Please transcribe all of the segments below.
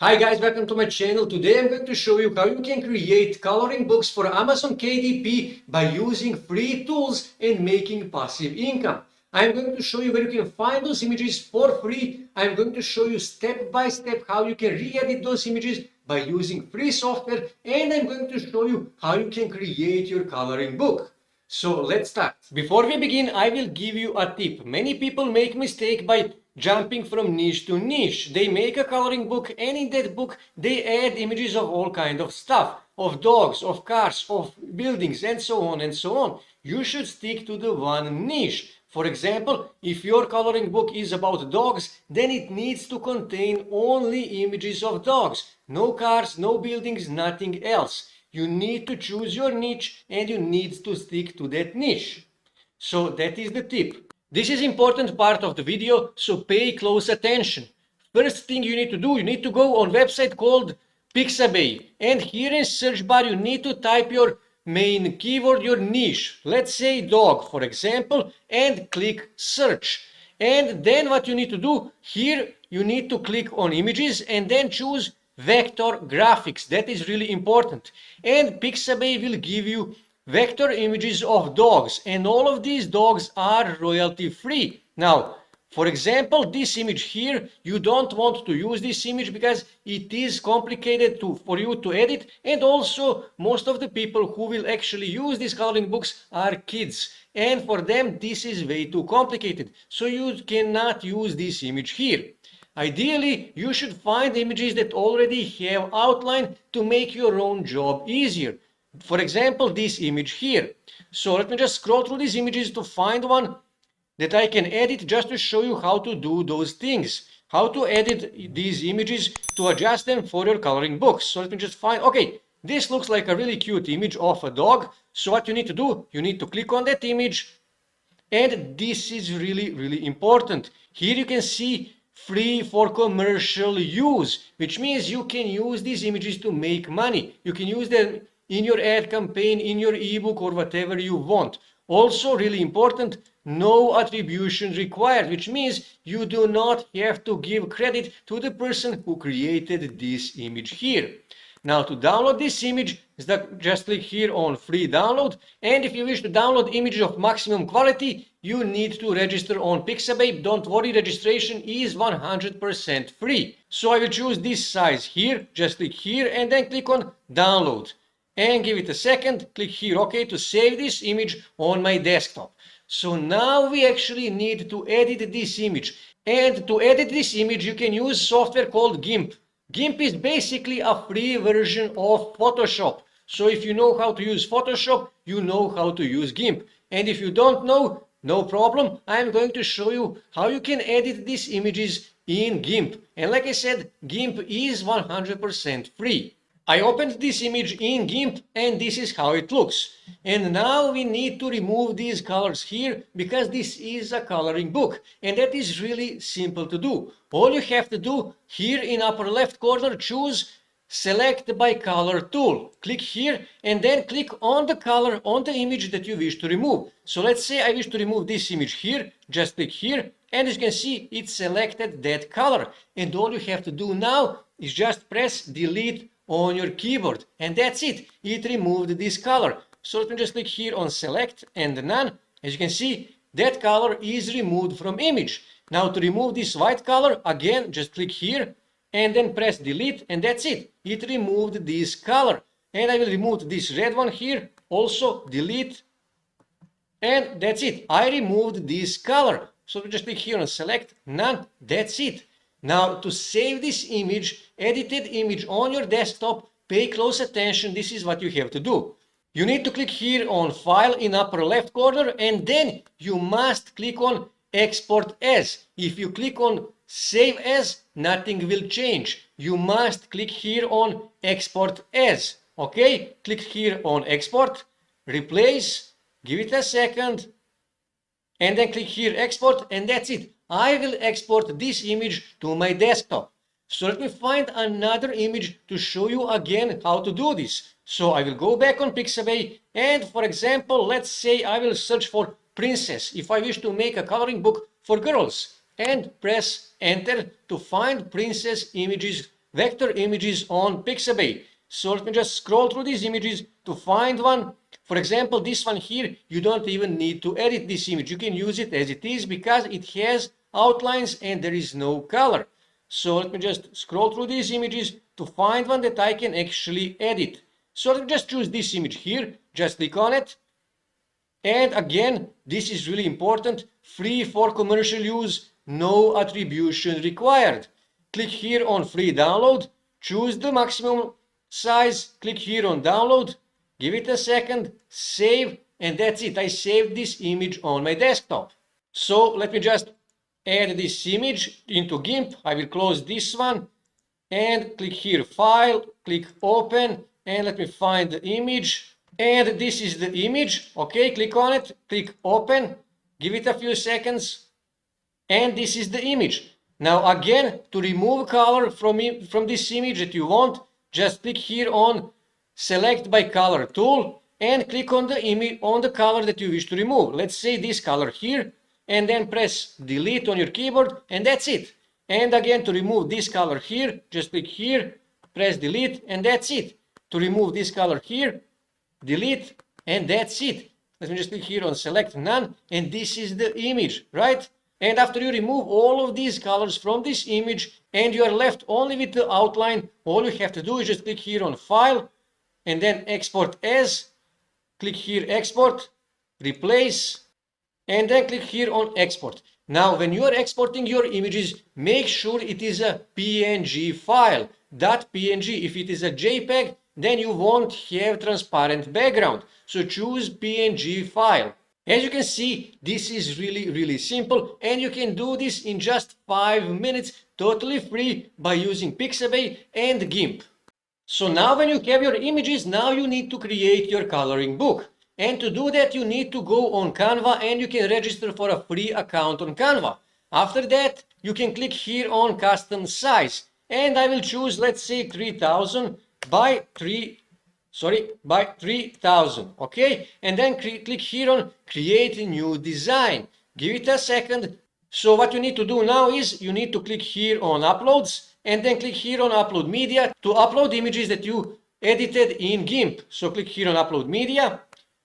Hi guys, welcome to my channel. Today I'm going to show you how you can create coloring books for Amazon KDP by using free tools and making passive income. I'm going to show you where you can find those images for free. I'm going to show you step by step how you can re-edit those images by using free software, and I'm going to show you how you can create your coloring book. So let's start. Before we begin, I will give you a tip. Many people make mistake by jumping from niche to niche. They make a coloring book, and in that book they add images of all kind of stuff, of dogs, of cars, of buildings, and so on and so on. You should stick to the one niche. For example, if your coloring book is about dogs, then it needs to contain only images of dogs. No cars, no buildings, nothing else. You need to choose your niche and you need to stick to that niche. So that is the tip. This is important part of the video, so pay close attention. First thing you need to do, you need to go on website called Pixabay, and here in search bar you need to type your main keyword, your niche. Let's say dog, for example, and click search. And then what you need to do, here you need to click on images and then choose vector graphics. That is really important. And Pixabay will give you vector images of dogs, and all of these dogs are royalty free. Now, for example, this image here, you don't want to use this image because it is complicated for you to edit, and also most of the people who will actually use these coloring books are kids, and for them this is way too complicated, so you cannot use this image here. Ideally, you should find images that already have outline to make your own job easier. For example, this image here. So let me just scroll through these images to find one that I can edit just to show you how to do those things. How to edit these images to adjust them for your coloring books. So let me just find, okay, this looks like a really cute image of a dog. So what you need to do, you need to click on that image. And this is really, really important. Here you can see free for commercial use, which means you can use these images to make money. You can use them in your ad campaign, in your ebook, or whatever you want. Also, really important, no attribution required, which means you do not have to give credit to the person who created this image here. Now, to download this image, just click here on free download, and if you wish to download images of maximum quality, you need to register on Pixabay. Don't worry, registration is 100% free. So I will choose this size here, just click here and then click on download. And give it a second, click here, okay, to save this image on my desktop. So now we actually need to edit this image. And to edit this image, you can use software called GIMP. GIMP is basically a free version of Photoshop. So if you know how to use Photoshop, you know how to use GIMP. And if you don't know, no problem. I'm going to show you how you can edit these images in GIMP. And like I said, GIMP is 100% free. I opened this image in GIMP and this is how it looks. And now we need to remove these colors here because this is a coloring book. And that is really simple to do. All you have to do here in upper left corner, choose Select by Color tool. Click here and then click on the color on the image that you wish to remove. So let's say I wish to remove this image here. Just click here and as you can see it selected that color. And all you have to do now is just press delete on your keyboard and that's it. It removed this color. So let me just click here on select and none. As you can see, that color is removed from image. Now to remove this white color, again just click here and then press delete and that's it. It removed this color. And I will remove this red one here, also delete, and that's it. I removed this color. So just click here on select, none, that's it. Now to save this image, edited image on your desktop, pay close attention, this is what you have to do. You need to click here on file in upper left corner and then you must click on export as. If you click on save as, nothing will change. You must click here on export as. Okay, click here on export, replace, give it a second, and then click here export and that's it. I will export this image to my desktop. So let me find another image to show you again how to do this. So I will go back on Pixabay and for example, let's say I will search for princess if I wish to make a coloring book for girls and press enter to find princess images vector images on Pixabay. So let me just scroll through these images to find one. For example, this one here, you don't even need to edit this image. You can use it as it is because it has outlines and there is no color. So let me just scroll through these images to find one that I can actually edit. So let me just choose this image here, just click on it. And again, this is really important, free for commercial use, no attribution required. Click here on free download, choose the maximum size, click here on download, give it a second, save, and that's it. I saved this image on my desktop. So let me just add this image into GIMP. I will close this one and click here, file, click open, and let me find the image. And this is the image. Okay, click on it, click open, give it a few seconds, and this is the image. Now again, to remove color from this image that you want, just click here on select by color tool and click on the image on the color that you wish to remove. Let's say this color here, and then press delete on your keyboard, and that's it. And again, to remove this color here, just click here, press delete, and that's it. To remove this color here, delete, and that's it. Let me just click here on select none, and this is the image, right? And after you remove all of these colors from this image and you are left only with the outline, all you have to do is just click here on file and then export as, click here export, replace, and then click here on export. Now when you are exporting your images, make sure it is a PNG file, .png. If it is a JPEG, then you won't have transparent background. So choose PNG file. As you can see, this is really simple, and you can do this in just 5 minutes, totally free, by using Pixabay and GIMP. So now when you have your images, now you need to create your coloring book. And to do that, you need to go on Canva and you can register for a free account on Canva. After that, you can click here on custom size, and I will choose, let's say, 3000 by 3000, okay? And then click here on create a new design. Give it a second. So what you need to do now is you need to click here on uploads and then click here on upload media to upload images that you edited in GIMP. So click here on upload media,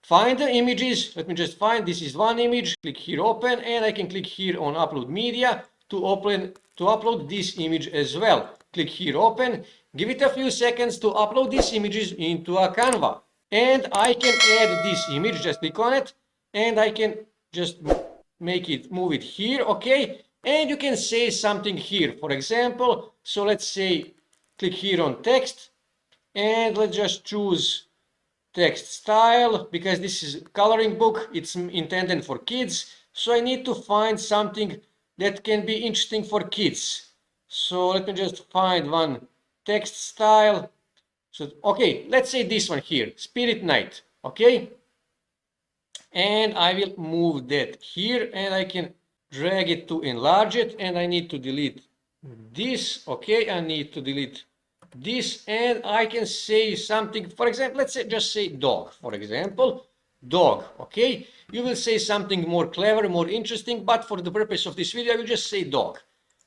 find the images. Let me just find, this is one image. Click here open, and I can click here on upload media to upload this image as well. Click here open. Give it a few seconds to upload these images into a Canva. And I can add this image, just click on it, and I can just move it here, okay? And you can say something here, for example, so let's say, click here on text, and let's just choose text style, because this is a coloring book, it's intended for kids, so I need to find something that can be interesting for kids. So let me just find one text style. So okay, let's say this one here, Spirit Night, okay? And I will move that here, and I can drag it to enlarge it, and I need to delete this, okay? I need to delete this, and I can say something, for example, let's say, just say dog, for example, dog, okay? You will say something more clever, more interesting, but for the purpose of this video, I will just say dog.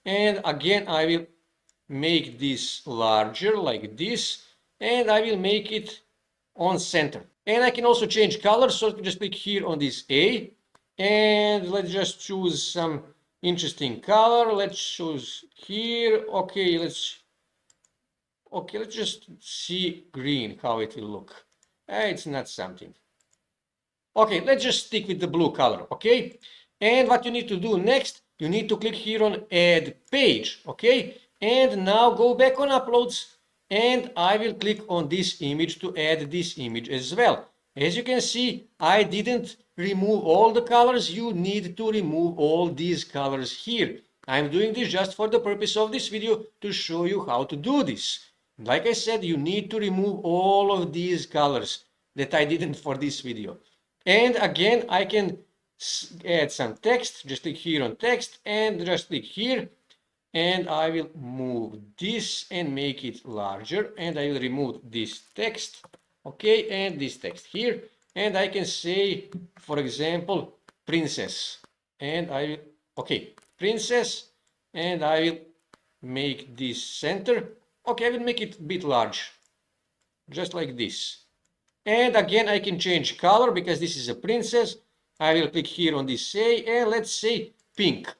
And again, I will make this larger like this, and I will make it on center. And I can also change color, so let me just click here on this A, and let's just choose some interesting color. Let's choose here, okay, let's just see green, how it will look. It's not something. Okay, let's just stick with the blue color, okay? And what you need to do next, you need to click here on add page, okay? And now go back on uploads, and I will click on this image to add this image as well. As you can see, I didn't remove all the colors. You need to remove all these colors here. I'm doing this just for the purpose of this video to show you how to do this. Like I said, you need to remove all of these colors that I didn't for this video. And again, I can add some text. Just click here on text and just click here. And I will move this and make it larger. And I will remove this text. Okay, and this text here. And I can say, for example, princess. And I will, okay, princess. And I will make this center. Okay, I will make it a bit large, just like this. And again, I can change color because this is a princess. I will click here on this say, and let's say pink.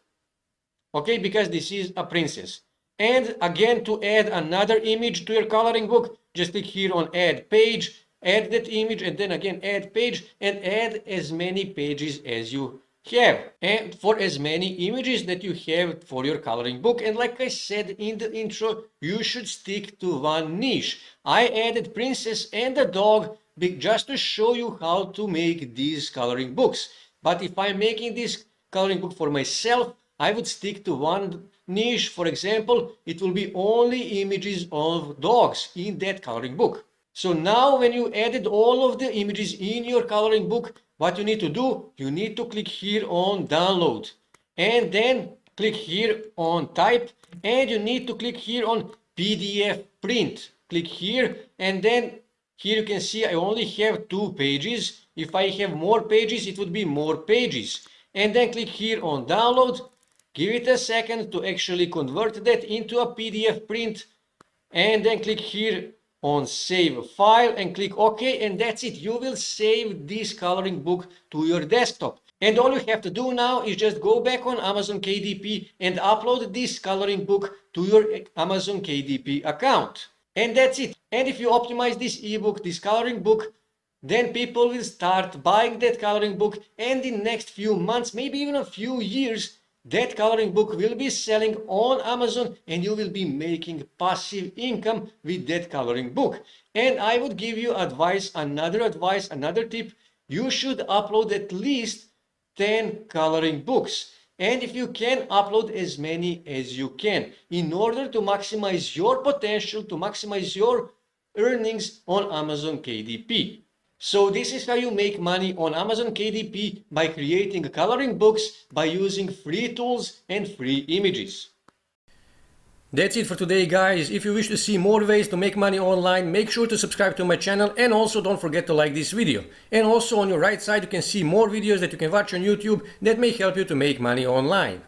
Okay, because this is a princess. And again, to add another image to your coloring book, just click here on add page, add that image, and then again add page, and add as many pages as you have, and for as many images that you have for your coloring book. And like I said in the intro, you should stick to one niche. I added princess and a dog just to show you how to make these coloring books. But if I'm making this coloring book for myself, I would stick to one niche. For example, it will be only images of dogs in that coloring book. So now when you added all of the images in your coloring book, what you need to do, you need to click here on download, and then click here on type, and you need to click here on PDF print. Click here, and then here you can see I only have 2 pages. If I have more pages, it would be more pages. And then click here on download. Give it a second to actually convert that into a PDF print, and then click here on save file and click OK, and that's it. You will save this coloring book to your desktop. And all you have to do now is just go back on Amazon KDP and upload this coloring book to your Amazon KDP account. And that's it. And if you optimize this ebook, this coloring book, then people will start buying that coloring book, and in the next few months, maybe even a few years, that coloring book will be selling on Amazon, and you will be making passive income with that coloring book. And I would give you another tip. You should upload at least 10 coloring books. And if you can, upload as many as you can in order to maximize your potential, to maximize your earnings on Amazon KDP. So this is how you make money on Amazon KDP, by creating coloring books, by using free tools and free images. That's it for today, guys. If you wish to see more ways to make money online, make sure to subscribe to my channel, and also don't forget to like this video. And also on your right side you can see more videos that you can watch on YouTube that may help you to make money online.